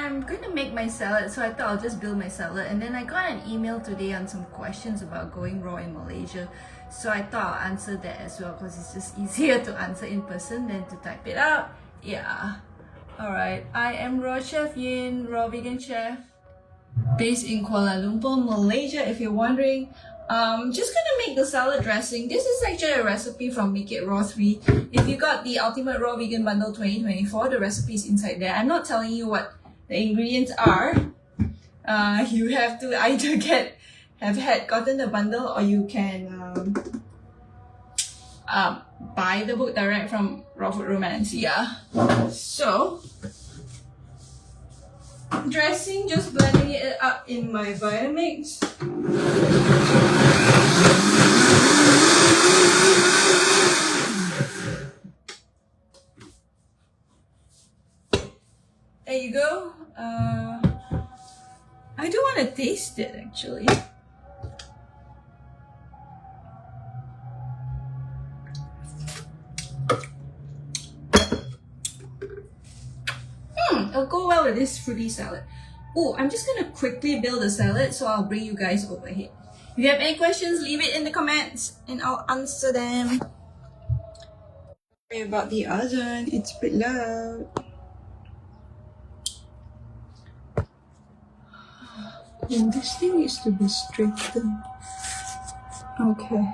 I'm gonna make my salad, so I thought I'll just build my salad. And then I got an email today on some questions about going raw in Malaysia, so I thought I'll answer that as well because it's just easier to answer in person than to type it out. Yeah. Alright, I am raw Chef Yin, raw vegan chef, based in Kuala Lumpur, Malaysia, if you're wondering. Just gonna make the salad dressing. This is actually a recipe from Make It Raw 3. If you got the Ultimate Raw Vegan Bundle 2024, the recipe is inside there. I'm not telling you what the ingredients are. You have to either gotten the bundle, or you can buy the book direct from Raw Food Romance. Yeah. So dressing, just blending it up in my Vitamix. There you go. I do want to taste it actually. It'll go well with this fruity salad. Oh, I'm just gonna quickly build a salad, so I'll bring you guys over here. If you have any questions, leave it in the comments and I'll answer them. Sorry about the oven, it's a bit loud. And this thing needs to be straightened. Okay.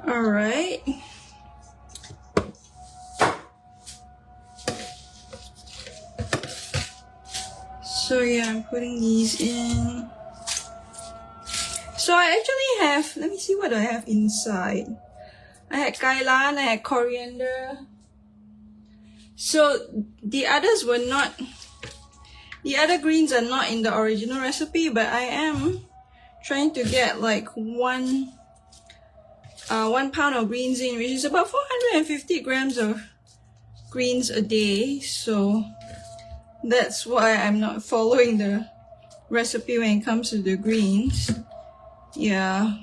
Alright. So yeah, I'm putting these in. So I actually have, let me see what I have inside. I had kailan, I had coriander. So the others were not, the other greens are not in the original recipe, but I am trying to get like one pound of greens in, which is about 450 grams of greens a day. So that's why I'm not following the recipe when it comes to the greens. Yeah.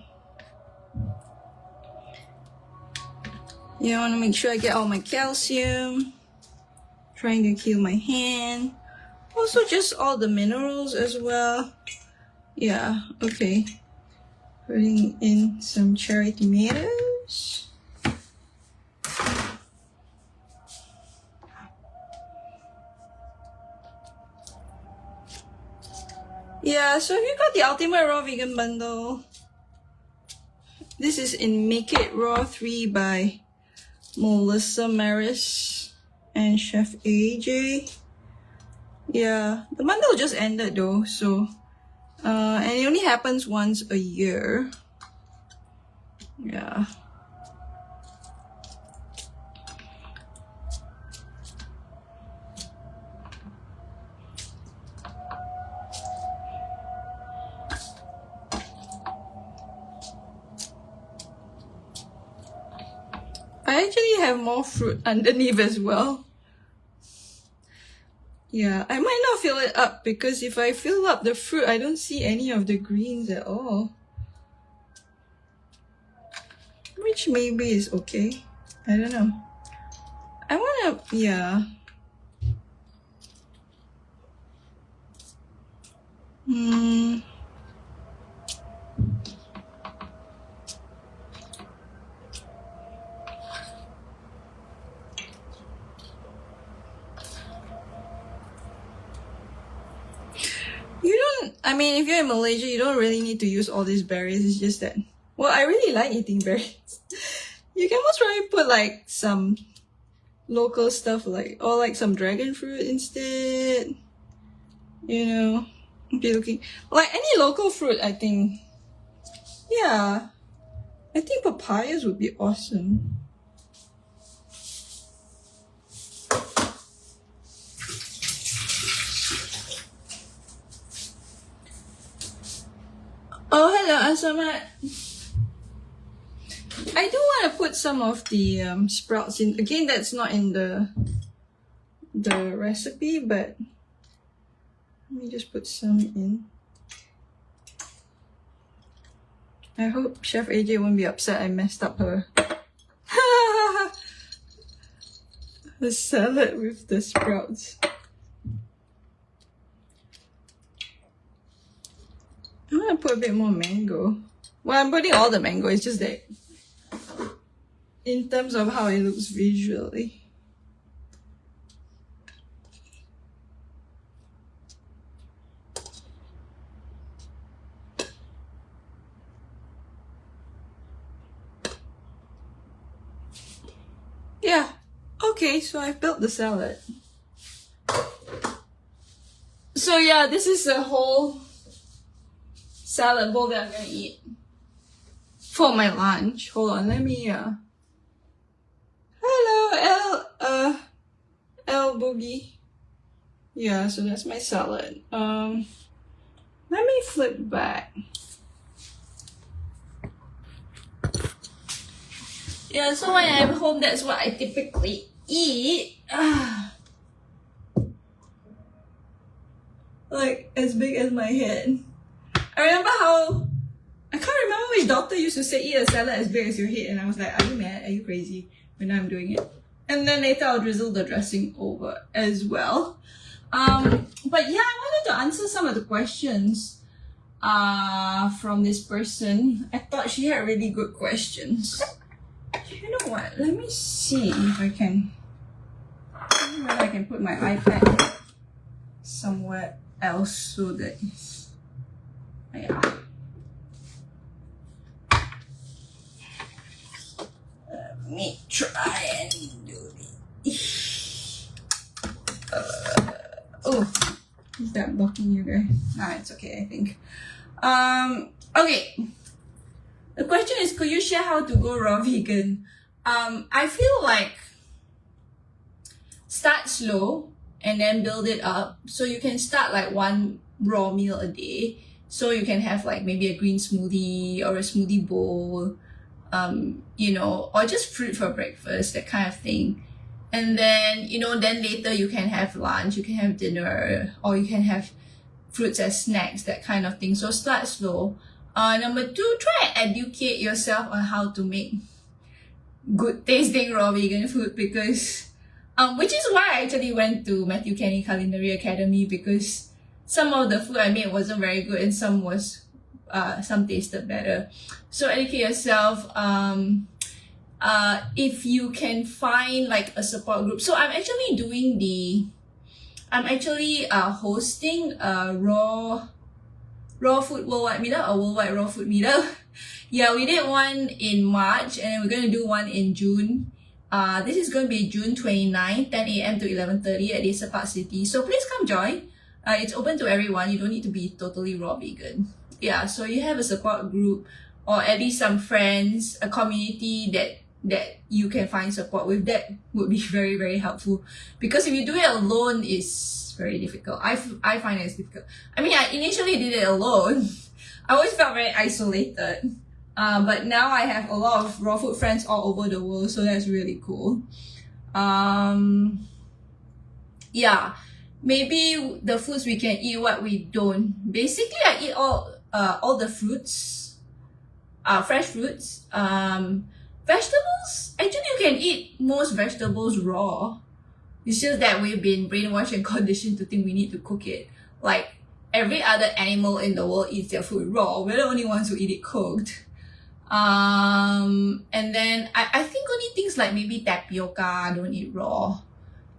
Yeah, I want to make sure I get all my calcium. Trying to heal my hand. Also just all the minerals as well. Yeah, okay. Putting in some cherry tomatoes. Yeah, so if you got the Ultimate Raw Vegan Bundle, this is in Make It Raw 3 by Melissa Maris and Chef AJ. Yeah, the bundle just ended though, so and it only happens once a year. Yeah. I actually have more fruit underneath as well. Yeah, I might not fill it up because if I fill up the fruit, I don't see any of the greens at all. Which maybe is okay. I don't know. I wanna, yeah. I mean, if you're in Malaysia, you don't really need to use all these berries. It's just that, well, I really like eating berries. You can most probably put like some local stuff, like, or like some dragon fruit instead. You know, be looking like any local fruit. I think, yeah, I think papayas would be awesome. Oh, hello, Asamat. I do want to put some of the sprouts in. Again, that's not in the recipe, but let me just put some in. I hope Chef AJ won't be upset I messed up her the salad with the sprouts. I'm gonna put a bit more mango. Well, I'm putting all the mango, it's just that in terms of how it looks visually. Yeah, okay, so I've built the salad. So yeah, this is a whole salad bowl that I'm gonna eat for my lunch. Hold on, let me hello L Boogie. Yeah, so that's my salad. Let me flip back. Yeah, so when I'm home, that's what I typically eat. Like as big as my head. I remember how I can't remember which doctor used to say eat a salad as big as your head, and I was like, are you mad? Are you crazy? But now I'm doing it. And then later I'll drizzle the dressing over as well. But yeah, I wanted to answer some of the questions from this person. I thought she had really good questions. You know what? Let me see if I can. Maybe I can put my iPad somewhere else so that it's. Yeah. Let me try and do it. Oh, is that blocking you guys? Nah, it's okay, I think. Okay. The question is, could you share how to go raw vegan? I feel like start slow and then build it up. So you can start like one raw meal a day. So you can have like maybe a green smoothie or a smoothie bowl, you know, or just fruit for breakfast, that kind of thing. And then, you know, then later you can have lunch, you can have dinner, or you can have fruits as snacks, that kind of thing. So start slow. Number two, try and educate yourself on how to make good tasting raw vegan food, because which is why I actually went to Matthew Kenny Culinary Academy, because some of the food I made wasn't very good and some was some tasted better. So educate yourself. If you can find like a support group. So I'm actually hosting a raw food worldwide meetup, a worldwide raw food meetup. Yeah, we did one in March and then we're going to do one in June. This is going to be June 29, 10 a.m. to 11:30 at Desa Park City. So please come join. It's open to everyone. You don't need to be totally raw vegan. Yeah, so you have a support group or at least some friends, a community that you can find support with. That would be very, very helpful. Because if you do it alone, it's very difficult. I find it difficult. I mean, I initially did it alone. I always felt very isolated. But now I have a lot of raw food friends all over the world, so that's really cool. Yeah, maybe the foods we can eat, what we don't. Basically, I eat all the fruits, fresh fruits. Vegetables, actually you can eat most vegetables raw. It's just that we've been brainwashed and conditioned to think we need to cook it. Like every other animal in the world eats their food raw. We're the only ones who eat it cooked. And then I think only things like maybe tapioca don't eat raw.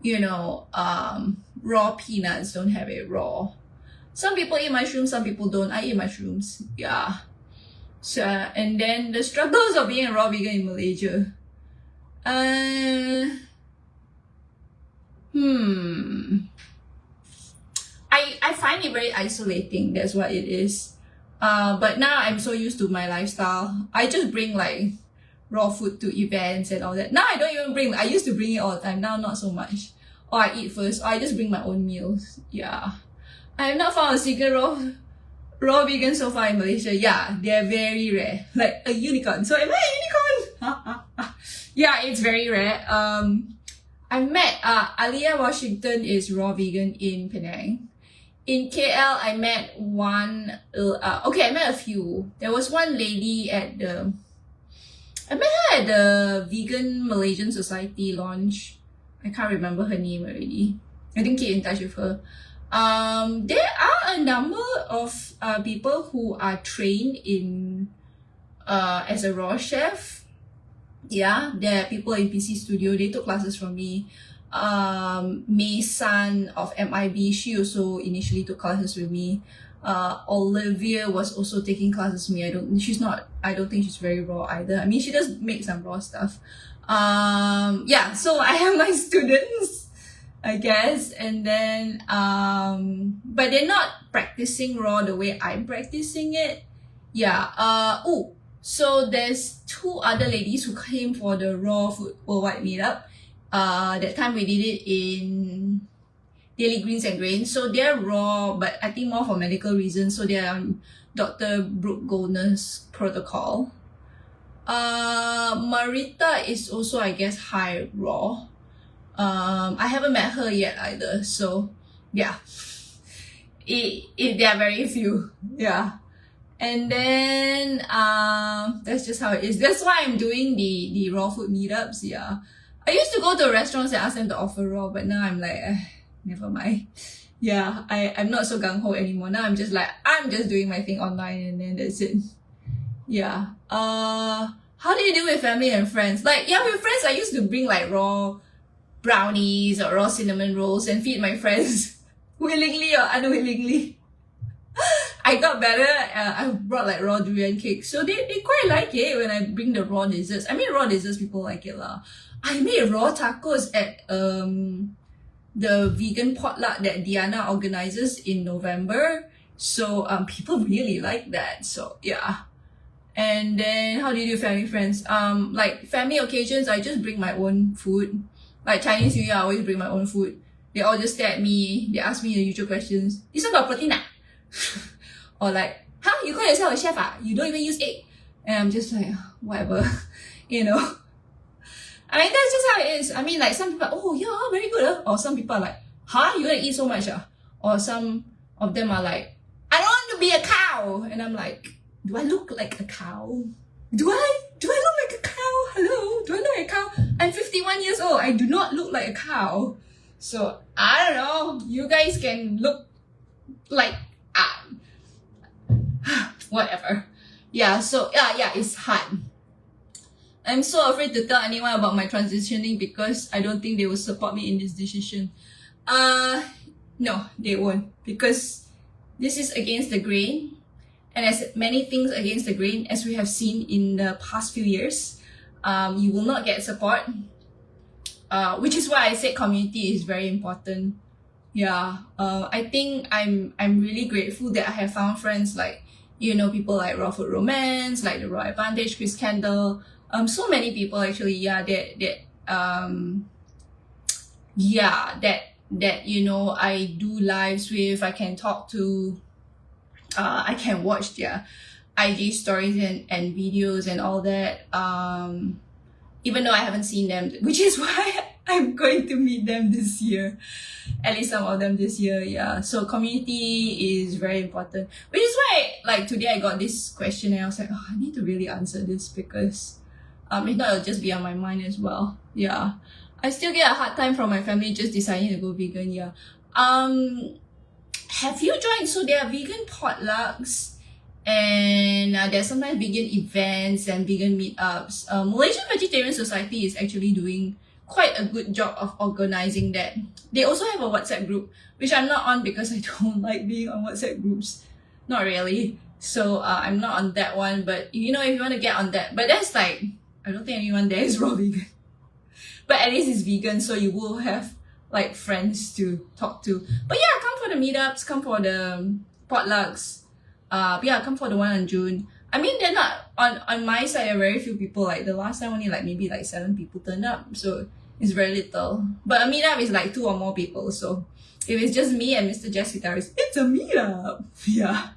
You know, raw peanuts don't have it raw. Some people eat mushrooms, some people don't. I eat mushrooms. Yeah. So, and then the struggles of being a raw vegan in Malaysia. I find it very isolating. That's what it is. But now I'm so used to my lifestyle. I just bring like raw food to events and all that. Now I don't even bring. I used to bring it all the time. Now not so much. Or I eat first. Or I just bring my own meals. Yeah. I have not found a single raw vegan so far in Malaysia. Yeah, they're very rare. Like a unicorn. So am I a unicorn? Yeah, it's very rare. I met Alia Washington is raw vegan in Penang. In KL, I met one. I met a few. There was one lady I met her at the Vegan Malaysian Society launch. I can't remember her name already. I didn't keep in touch with her. There are a number of people who are trained in as a raw chef. Yeah, there are people in PC Studio. They took classes from me. May San of MIB, she also initially took classes with me. Olivia was also taking classes with me. I don't think she's very raw either. I mean, she does make some raw stuff. Yeah, so I have my students, I guess, and then but they're not practicing raw the way I'm practicing it. Yeah. So there's two other ladies who came for the raw food worldwide meetup. That time we did it in Daily Greens and Grains. So they're raw, but I think more for medical reasons. So they're on Dr. Brooke Goldner's protocol. Marita is also, I guess, high raw. I haven't met her yet either. So yeah, there are very few. Yeah. And then that's just how it is. That's why I'm doing the raw food meetups. Yeah, I used to go to restaurants and ask them to offer raw, but now I'm like, never mind. Yeah, I'm not so gung-ho anymore. Now I'm just doing my thing online and then that's it. Yeah. How do you do with family and friends? Like, yeah, with friends I used to bring like raw brownies or raw cinnamon rolls and feed my friends willingly or unwillingly. I got better. I brought like raw durian cake, so they quite like it when I bring the raw desserts. I mean, raw desserts people like it lah. I made raw tacos at the vegan potluck that Diana organizes in November. So people really like that. So yeah. And then how do you do family friends? Like family occasions, I just bring my own food. Like Chinese New Year, I always bring my own food. They all just stare at me. They ask me the usual questions. This one got pertinent. Or like, huh? You call yourself a chef? You don't even use egg? And I'm just like, whatever, you know. I mean, that's just how it is. I mean, like some people, oh yeah, very good. Or some people are like, huh? You wanna eat so much? Or some of them are like, I don't want to be a cow. And I'm like, do I look like a cow? Do I look like a cow? Hello? Do I look like a cow? I'm 51 years old. I do not look like a cow. So I don't know. You guys can look like whatever. Yeah, so yeah, it's hard. I'm so afraid to tell anyone about my transitioning because I don't think they will support me in this decision. No, they won't, because this is against the grain, and as many things against the grain as we have seen in the past few years, you will not get support. Which is why I said community is very important. Yeah, I think I'm really grateful that I have found friends like, you know, people like Raw Food Romance, like the Raw Advantage, Chris Kendall, so many people actually, yeah, that you know, I do lives with, I can talk to, I can watch their IG stories and videos and all that, even though I haven't seen them, which is why I'm going to meet them this year. At least some of them this year, yeah. So community is very important. Which is why, like, today I got this question and I was like, oh, I need to really answer this because if not, it'll just be on my mind as well. Yeah. I still get a hard time from my family just deciding to go vegan, yeah. Have you joined? So there are vegan potlucks and there's sometimes vegan events and vegan meetups. Malaysian Vegetarian Society is actually doing quite a good job of organizing that. They also have a WhatsApp group, which I'm not on because I don't like being on WhatsApp groups. Not really. So I'm not on that one, but you know, if you want to get on that, but that's like, I don't think anyone there is raw vegan. But at least it's vegan, so you will have like friends to talk to. But yeah, come for the meetups, come for the potlucks. Yeah, come for the one in June. I mean, they're not on my side. There are very few people. Like the last time, only like maybe like 7 people turned up, so it's very little. But a meetup is like 2 or more people. So if it's just me and Mr. Jazz Guitarist, it's a meetup. Yeah.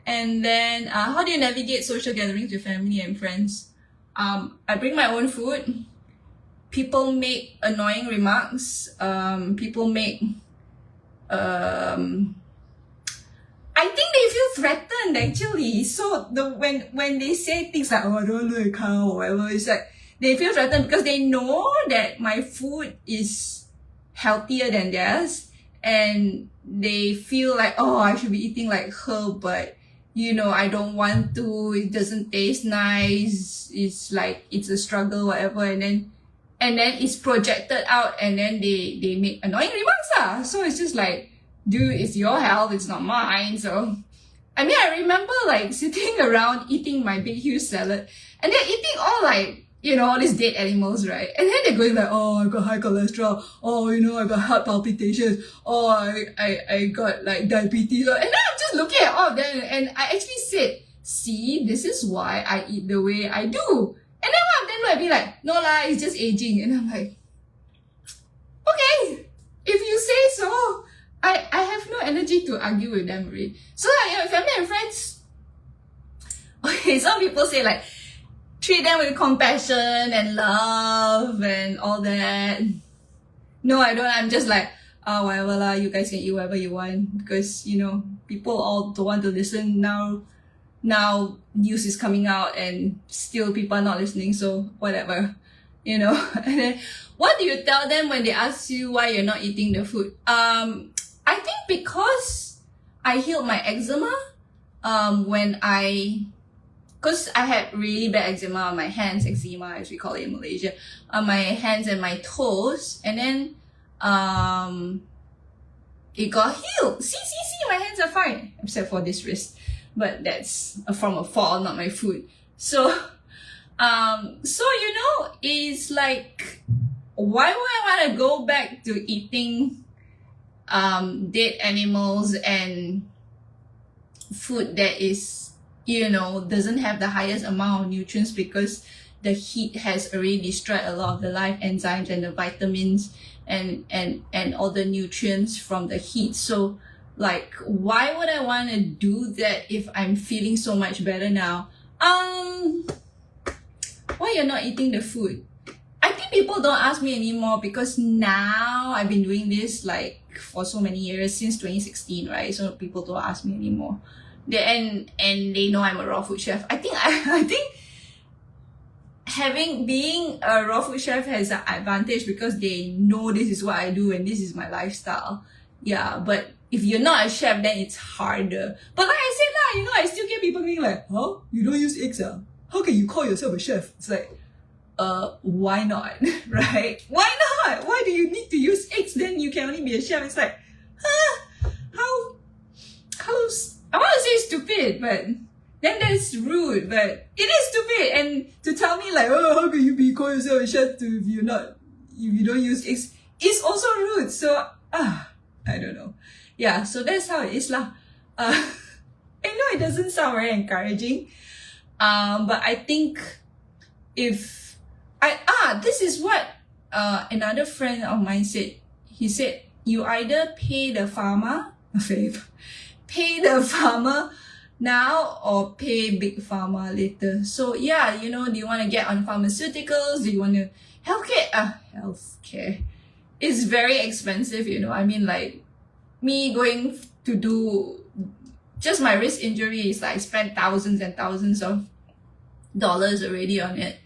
And then how do you navigate social gatherings with family and friends? I bring my own food. People make annoying remarks. People make I think they feel threatened actually. So when they say things like, oh, I don't look like a cow or whatever, it's like they feel threatened because they know that my food is healthier than theirs and they feel like, oh, I should be eating like her, but you know, I don't want to, it doesn't taste nice, it's like, it's a struggle, whatever, and then it's projected out, and then they make annoying remarks. So it's just like, dude, it's your health, it's not mine. So I mean, I remember like sitting around eating my big huge salad, and they're eating all like, you know, all these dead animals, right? And then they're going like, oh, I got high cholesterol. Oh, you know, I got heart palpitations. Oh, I got like diabetes. And then I'm just looking at all of them, and I actually said, see, this is why I eat the way I do. And then one of them might be like, no lah, it's just aging. And I'm like, okay, if you say so. I have no energy to argue with them, really. So like, you know, family and friends, okay, some people say like, treat them with compassion and love and all that. No, I don't. I'm just like, oh, whatever lah, you guys can eat whatever you want, because, you know, people all don't want to listen now. Now news is coming out and still people are not listening, so whatever, you know. And then what do you tell them when they ask you why you're not eating the food? I think because I healed my eczema because I had really bad eczema on my hands, eczema as we call it in Malaysia, on my hands and my toes, and then it got healed. See, my hands are fine, except for this wrist, but that's from a fall, not my food. So you know, it's like, why would I want to go back to eating dead animals and food that is, you know, doesn't have the highest amount of nutrients, because the heat has already destroyed a lot of the life enzymes and the vitamins and all the nutrients from the heat. So like, why would I want to do that if I'm feeling so much better now? Why you're not eating the food? I think people don't ask me anymore, because now I've been doing this like for so many years, since 2016, right? So people don't ask me anymore. And they know I'm a raw food chef. I think being a raw food chef has an advantage, because they know this is what I do and this is my lifestyle. Yeah, but if you're not a chef, then it's harder. But like I said lah, you know, I still get people being like, huh? You don't use eggs? How can you call yourself a chef? It's like, why not? Right? Why not? Why do you need to use eggs? Then you can only be a chef. It's like, how I want to say stupid, but then that's rude, but it is stupid. And to tell me like, oh, how can you call yourself a chef if you don't use eggs, is also rude. So I don't know. Yeah, so that's how it is lah. I know it doesn't sound very encouraging, but I think if this is what another friend of mine said. He said, you either pay the farmer now or pay big pharma later. So yeah, you know, do you want to get on pharmaceuticals? Do you want to healthcare is very expensive, you know. I mean, like me going to do just my wrist injury is like, I spent thousands and thousands of dollars already on it.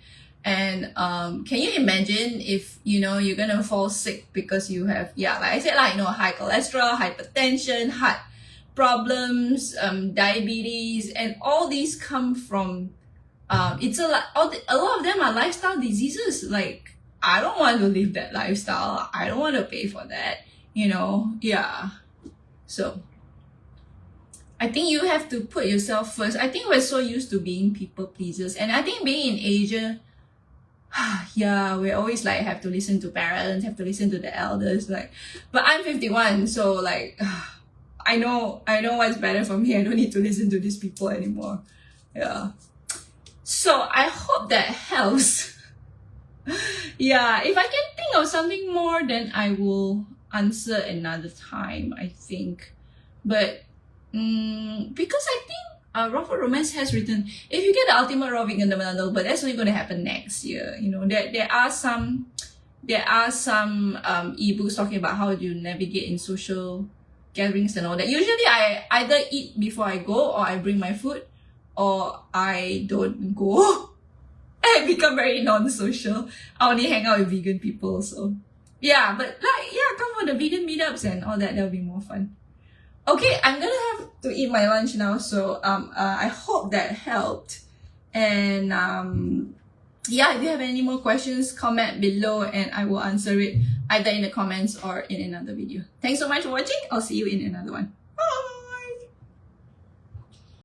And can you imagine if, you know, you're gonna fall sick because you have, like I said, like, you know, high cholesterol, hypertension, heart problems, diabetes, and all these come from it's a lot of them are lifestyle diseases. Like, I don't want to live that lifestyle. I don't want to pay for that, you know. Yeah, so I think you have to put yourself first. I think we're so used to being people pleasers, and I think being in Asia, yeah, we always like have to listen to parents, have to listen to the elders, like, but I'm 51, so like I know what's better for me. I don't need to listen to these people anymore. Yeah, so I hope that helps. Yeah, if I can think of something more, then I will answer another time, I think. But because I think Raw Food Romance has written, if you get the ultimate raw vegan bundle, but that's only going to happen next year. You know, there are some ebooks talking about how you navigate in social gatherings and all that. Usually I either eat before I go, or I bring my food, or I don't go. I become very non-social. I only hang out with vegan people, so Yeah, but like, yeah, come for the vegan meetups and all that. That'll be more fun. Okay, I'm gonna have to eat my lunch now, so I hope that helped. And yeah, if you have any more questions, comment below and I will answer it either in the comments or in another video. Thanks so much for watching. I'll see you in another one.